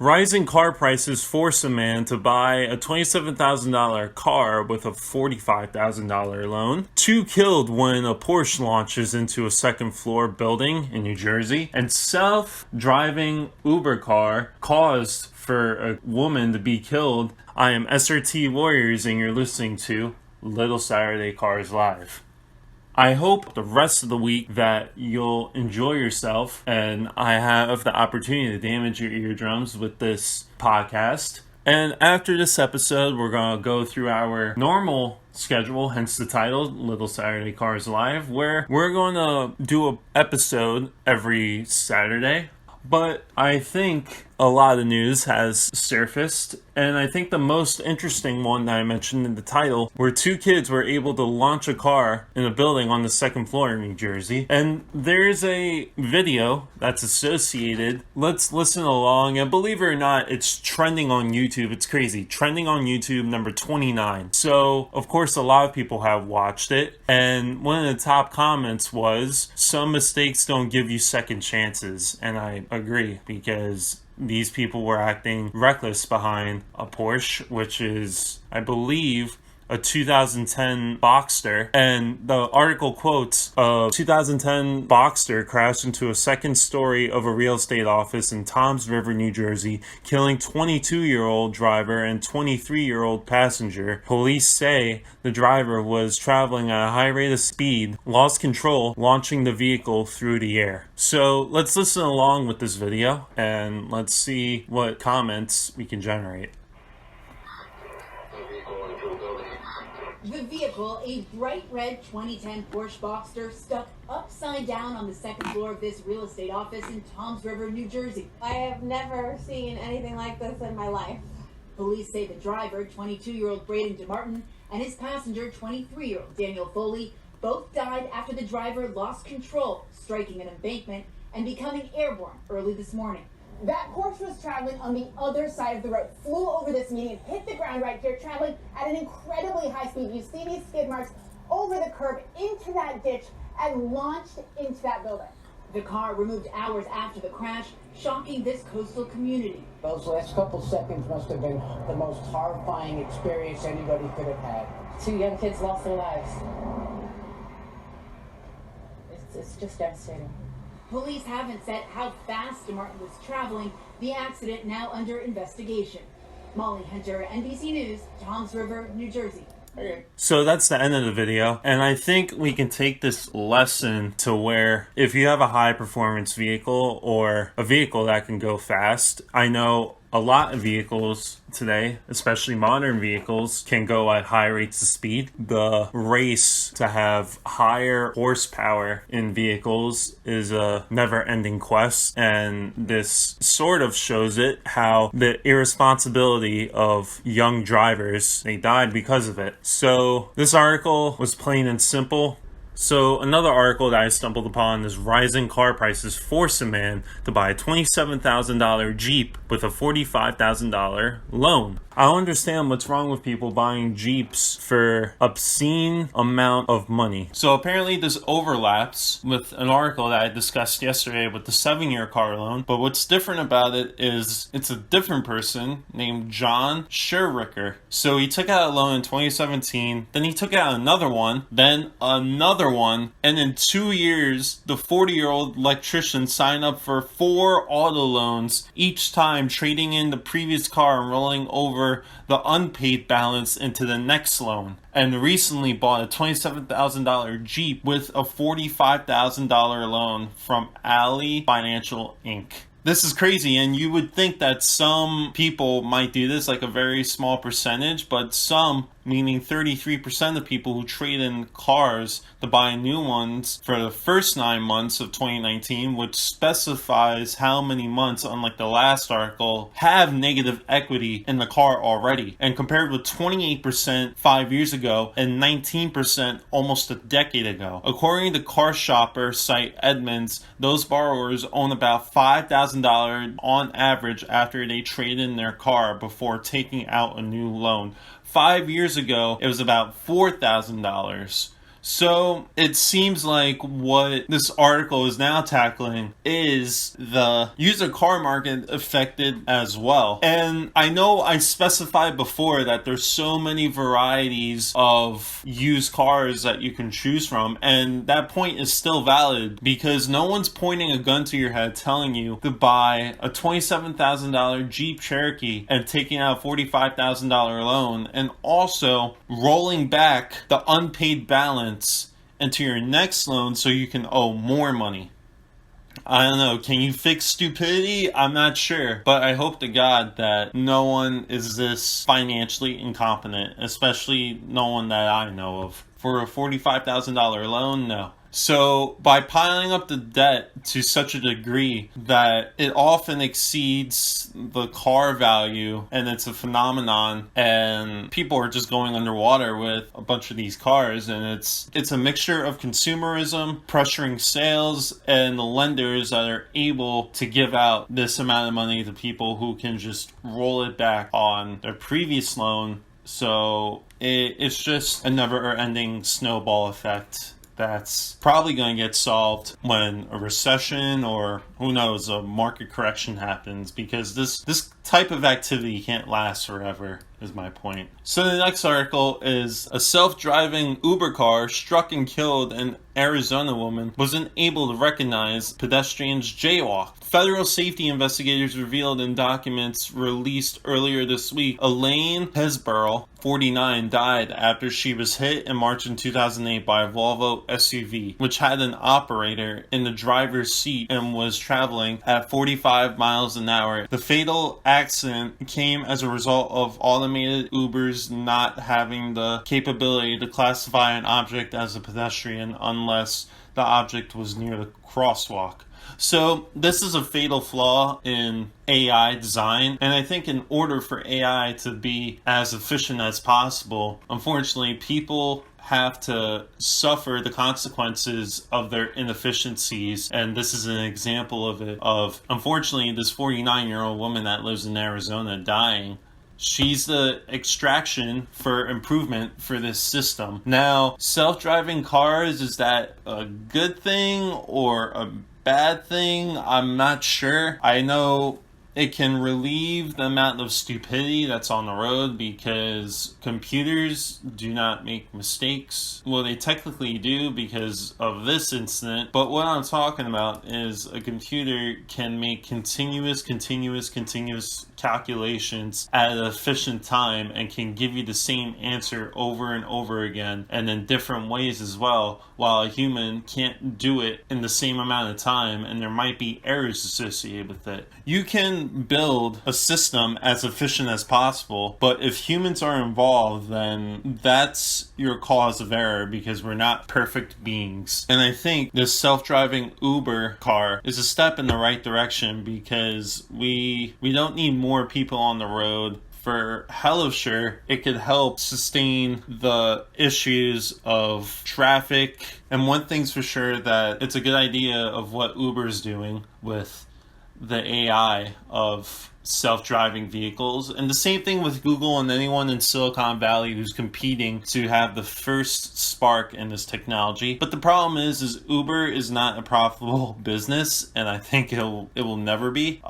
Rising car prices force a man to buy a $27,000 car with a $45,000 loan. 2 killed when a Porsche launches into a second-floor building in New Jersey. And self-driving Uber car caused for a woman to be killed. I am SRT Warriors, and you're listening to Little Saturday Cars Live. I hope the rest of the week that you'll enjoy yourself, and I have the opportunity to damage your eardrums with this podcast. And after this episode, we're going to go through our normal schedule, hence the title, Little Saturday Cars Live, where we're going to do an episode every Saturday. But I think a lot of news has surfaced, and I think the most interesting one that I mentioned in the title, where 2 kids were able to launch a car in a building on the second floor in New Jersey. And there's a video that's associated. Let's listen along, and believe it or not, it's trending on YouTube. It's crazy. Trending on YouTube, number 29. So, of course, a lot of people have watched it, and one of the top comments was, some mistakes don't give you second chances, and I agree, because these people were acting reckless behind a Porsche, which is, I believe, a 2010 Boxster. And the article quotes, a 2010 Boxster crashed into a second story of a real estate office in Toms River, New Jersey, killing 22-year-old driver and 23-year-old passenger. Police say the driver was traveling at a high rate of speed, lost control, launching the vehicle through the air. So let's listen along with this video, and let's see what comments we can generate. The vehicle, a bright red 2010 Porsche Boxster, stuck upside down on the second floor of this real estate office in Toms River, New Jersey. I have never seen anything like this in my life. Police say the driver, 22-year-old Braden DeMartin, and his passenger, 23-year-old Daniel Foley, both died after the driver lost control, striking an embankment and becoming airborne early this morning. That Porsche was traveling on the other side of the road, flew over this median, hit the ground right here, traveling at an incredibly high speed. You see these skid marks over the curb into that ditch and launched into that building. The car removed hours after the crash, shocking this coastal community. Those last couple seconds must have been the most horrifying experience anybody could have had. 2 young kids lost their lives. It's just devastating. Police haven't said how fast DeMartin was traveling. The accident now under investigation. Molly Hunter, NBC News, Toms River, New Jersey. So that's the end of the video, and I think we can take this lesson to where if you have a high performance vehicle or a vehicle that can go fast, I know a lot of vehicles today, especially modern vehicles, can go at high rates of speed. The race to have higher horsepower in vehicles is a never-ending quest, and this sort of shows it, how the irresponsibility of young drivers, they died because of it. So this article was plain and simple. So another article that I stumbled upon is rising car prices force a man to buy a $27,000 Jeep with a $45,000 loan. I don't understand what's wrong with people buying Jeeps for obscene amount of money. So apparently this overlaps with an article that I discussed yesterday with the 7-year car loan. But what's different about it is it's a different person named John Scherricker. So he took out a loan in 2017, then he took out another one, then another one, and in 2 years, the 40-year-old electrician signed up for 4 auto loans, each time trading in the previous car and rolling over the unpaid balance into the next loan, and recently bought a $27,000 Jeep with a $45,000 loan from Alley Financial Inc. This is crazy, and you would think that some people might do this, like a very small percentage, but some, meaning 33% of people who trade in cars to buy new ones for the first 9 months of 2019, which specifies how many months, unlike the last article, have negative equity in the car already, and compared with 28% 5 years ago and 19% almost a decade ago. According to car shopper site Edmunds, those borrowers own about $5,000 on average after they trade in their car before taking out a new loan. 5 years ago, it was about $4,000. So it seems like what this article is now tackling is the used car market affected as well. And I know I specified before that there's so many varieties of used cars that you can choose from, and that point is still valid because no one's pointing a gun to your head telling you to buy a $27,000 Jeep Cherokee and taking out a $45,000 loan and also rolling back the unpaid balance into your next loan so you can owe more money. I don't know, can you fix stupidity? I'm not sure, but I hope to God that no one is this financially incompetent, especially no one that I know of. For a $45,000 loan, no. So by piling up the debt to such a degree that it often exceeds the car value, and it's a phenomenon, and people are just going underwater with a bunch of these cars, and it's a mixture of consumerism, pressuring sales, and the lenders that are able to give out this amount of money to people who can just roll it back on their previous loan. So it's just a never-ending snowball effect that's probably going to get solved when a recession or, who knows, a market correction happens, because this type of activity can't last forever, is my point. So the next article is a self-driving Uber car struck and killed an Arizona woman wasn't able to recognize pedestrians jaywalk. Federal safety investigators revealed in documents released earlier this week, Elaine Hesburl, 49, died after she was hit in March in 2008 by a Volvo SUV, which had an operator in the driver's seat and was traveling at 45 miles an hour. The fatal accident came as a result of automated Ubers not having the capability to classify an object as a pedestrian unless the object was near the crosswalk. So this is a fatal flaw in AI design, and I think in order for AI to be as efficient as possible, unfortunately, people have to suffer the consequences of their inefficiencies, and this is an example of it, of unfortunately this 49-year-old woman that lives in Arizona dying. She's the extraction for improvement for this system. Now, self-driving cars, is that a good thing or a bad thing? I'm not sure. I know it can relieve the amount of stupidity that's on the road because computers do not make mistakes. Well, they technically do because of this incident, but what I'm talking about is a computer can make continuous calculations at an efficient time and can give you the same answer over and over again and in different ways as well, while a human can't do it in the same amount of time, and there might be errors associated with it. You can build a system as efficient as possible, but if humans are involved, then that's your cause of error because we're not perfect beings. And I think this self-driving Uber car is a step in the right direction because we don't need more people on the road. For hell of sure, it could help sustain the issues of traffic. And one thing's for sure, that it's a good idea of what Uber's doing with the AI of self-driving vehicles, and the same thing with Google and anyone in Silicon Valley who's competing to have the first spark in this technology. But the problem is Uber is not a profitable business, and I think it will never be.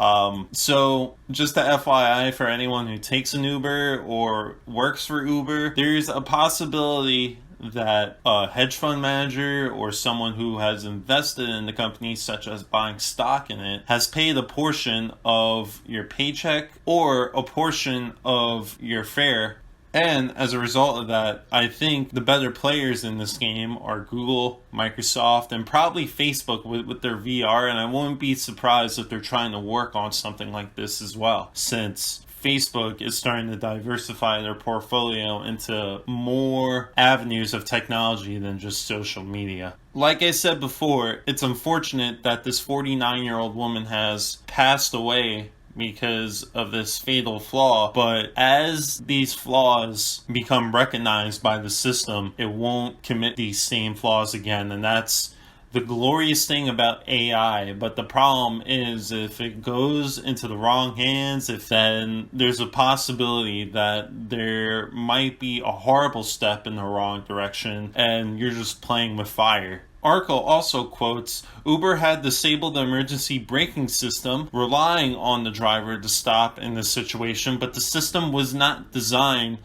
So just a FYI for anyone who takes an Uber or works for Uber, there's a possibility that a hedge fund manager or someone who has invested in the company, such as buying stock in it, has paid a portion of your paycheck or a portion of your fare. And as a result of that, I think the better players in this game are Google, Microsoft, and probably Facebook with their VR. And I won't be surprised if they're trying to work on something like this as well, since Facebook is starting to diversify their portfolio into more avenues of technology than just social media. Like I said before, it's unfortunate that this 49-year-old woman has passed away because of this fatal flaw, but as these flaws become recognized by the system, it won't commit these same flaws again, and that's the glorious thing about AI, but the problem is if it goes into the wrong hands, if then there's a possibility that there might be a horrible step in the wrong direction and you're just playing with fire. Article also quotes, Uber had disabled the emergency braking system, relying on the driver to stop in this situation, but the system was not designed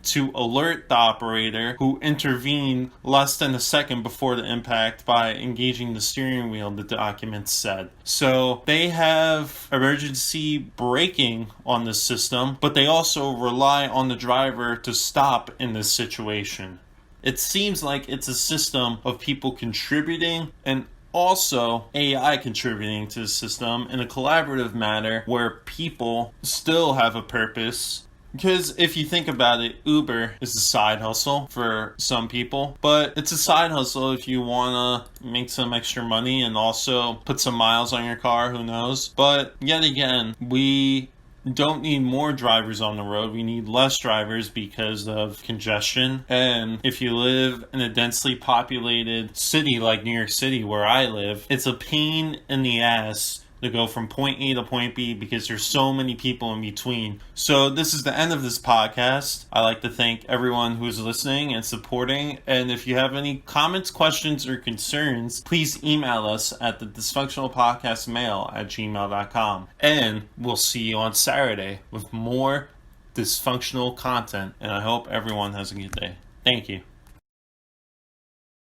to alert the operator, who intervened less than a second before the impact by engaging the steering wheel, the document said. So they have emergency braking on the system, but they also rely on the driver to stop in this situation. It seems like it's a system of people contributing and also AI contributing to the system in a collaborative manner where people still have a purpose. Because if you think about it, Uber is a side hustle for some people, but it's a side hustle if you want to make some extra money and also put some miles on your car, who knows. But yet again, we don't need more drivers on the road. We need less drivers because of congestion. And if you live in a densely populated city like New York City, where I live, it's a pain in the ass to go from point A to point B because there's so many people in between. So this is the end of this podcast. I'd like to thank everyone who's listening and supporting. And if you have any comments, questions, or concerns, please email us at the dysfunctionalpodcastmail@gmail.com. And we'll see you on Saturday with more dysfunctional content. And I hope everyone has a good day. Thank you.